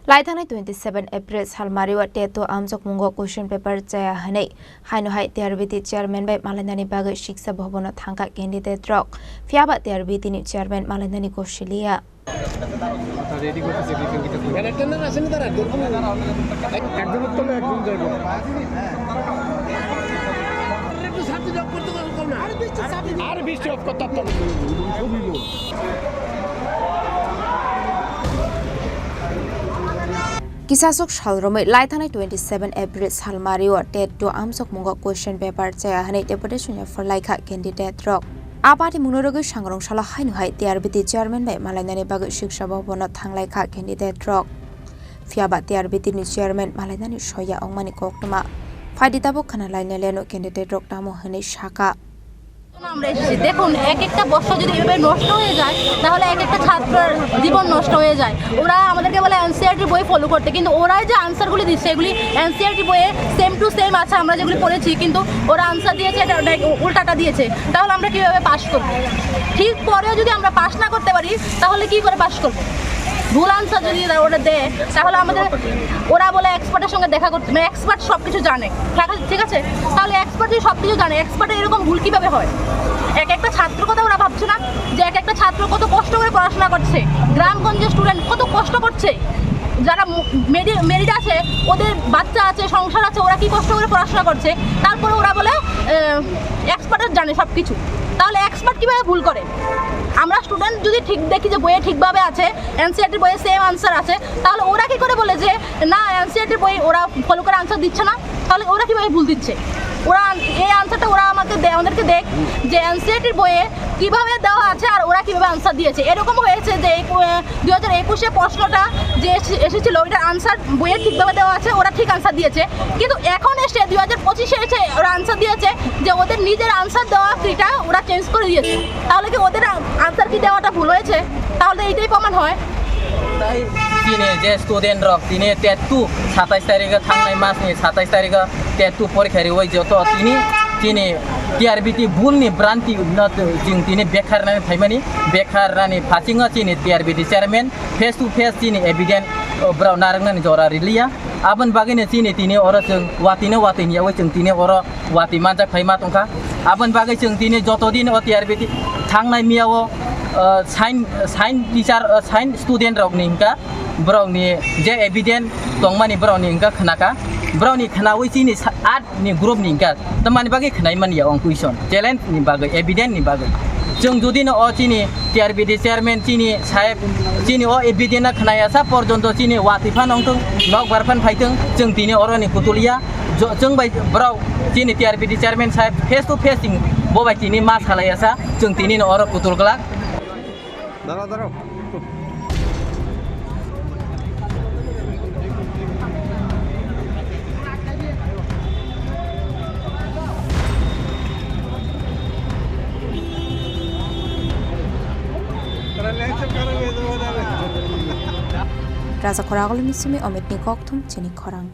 Laithang 27 April Salmariwa Teto Amjok Mungo question paper Chaya Hane Haino Hai TRBT Chairman by Malandani Baga Shiksa Bhobono Thangka candidate rock Fiaba TRBT ni Chairman Malandani Koshilia Kisasok Shalromai Laithang 27 April Salmariwa Teto Amjok Mungo question paper Chaya Hane deputation for Laika candidate rock Apati Munurogu Shangrong Shala Haino Hai TRBT Chairman by Malandani Baga Shiksha Bhobono Thanglaika candidate rock Fiaba TRBT ni Chairman Malandani Shoya Ongmani Koktama Faiditabo Kanalai Neleno candidate rock Tamo Hane Shaka আমরা এসেছি দেখুন এক একটা বছর যদি এভাবে নষ্ট হয়ে যায় তাহলে এক একটা ছাত্রের জীবন নষ্ট হয়ে যায় ওরা আমাদেরকে বলে এনসিইআরটি বই ফলো করতে কিন্তু ওরা যে আনসারগুলি দিচ্ছে এগুলি এনসিইআরটি বইয়ে সেম টু সেম আছে আমরা যেগুলি পড়েছি কিন্তু ওরা আনসার দিয়েছে এটা উল্টাটা দিয়েছে তাহলে আমরা কিভাবে পাস করব ঠিক পরেও যদি আমরা পাস না করতে পারি তাহলে কি করে পাস করব ভুল আনসার যদি ওরা দেয় তাহলে আমাদের ওরা বলে এক্সপার্টের সঙ্গে দেখা করতে মানে এক্সপার্ট সব কিছু জানে ঠিক আছে তাহলে এক্সপার্ট যদি সব কিছু জানে এক্সপার্টের এরকম ভুল কীভাবে হয় এক একটা ছাত্র কথা ওরা ভাবছে না যে এক একটা ছাত্র কত কষ্ট করে পড়াশোনা করছে গ্রামগঞ্জের স্টুডেন্ট কত কষ্ট করছে যারা মেরিট আছে ওদের বাচ্চা আছে সংসার আছে ওরা কি কষ্ট করে পড়াশোনা করছে তারপরে ওরা বলে এক্সপার্ট জানে সব কিছু তাহলে এক্সপার্ট কীভাবে ভুল করে আমরা স্টুডেন্ট যদি ঠিক দেখি যে বইয়ে ঠিকভাবে আছে এনসিইআরটি বইয়ে সেম আনসার আছে তাহলে ওরা কি করে বলে যে না এনসিইআরটি বই ওরা ফলো করে আনসার দিচ্ছে না তাহলে ওরা কীভাবে ভুল দিচ্ছে ওরা এই আনসারটা ওরা আমাদেরকে দেখ যে এনসিইআরটির বইয়ে কীভাবে দেওয়া আছে আর ওরা কীভাবে আনসার দিয়েছে এরকম হয়েছে যে 2021-এ প্রশ্নটা যে এসেছিল ওইটার আনসার বইয়ে ঠিকভাবে দেওয়া আছে ওরা ঠিক আনসার দিয়েছে কিন্তু এখন এসে 2025-এ এসে ওরা আনসার দিয়েছে যে ওদের নিজের আনসার দেওয়া ফিটা ওরা চেঞ্জ করে দিয়েছে তাহলে কি ওদের আনসার কি দেওয়াটা ভুল হয়েছে তাহলে এইটাই প্রমাণ হয় তিনি যে স্টুডেন্ট রক তিনি টেটু 27 তারিখে থাংनाय मासनि 27 तारिखा टेटु परीक्षारि वै जत তিনি টিআরবিটি ভুলনি ভ্রান্তি जों তিনি बेखारनानै थाइमानि बेखारनानै फासिङा তিনি TRBT chairman face to face তিনি एभिडेन्ट ब्राव नारंनानै जरा रिलिया आबन बागैनो তিনি अर जों वातिनियाव जों তিনি अर वाति मानजा फाइमा तंखा आबन बागै जों তিনি जतदिन टिआरबिटी थांनाय मियाव साइन टीचार साइन स्टूडेंट रकनि हिंका ब्रावनि जे एभिडेन्ट दंमानि ब्रावनि हिंका खोनाका ब्रावनि खोनावै चिनि 8 नि ग्रुप नि हिंका तमानि बागै खोनाय मानिया अं क्वेश्चन चैलेंज नि बागै एभिडेन्ट नि बागै जों जुदिनो चिनि टिआरबिटी चेयरमैन चिनि साहेब चिनि एभिडेन्ट खोनायासा पर्यन्त चिनि वातिफान अंथों नक बारफान फाइथों जों दिनै अरनि कुतुलिया जों बाय ब्राव चिनि टिआरबिटी चेयरमैन साहेब फेस टु फेस बबाय चिनि मा सालायासा जों दिनै अर कुतुलगला दाঁড়াও Raza Koragol Misumi Omit Nikoktum Chini Korang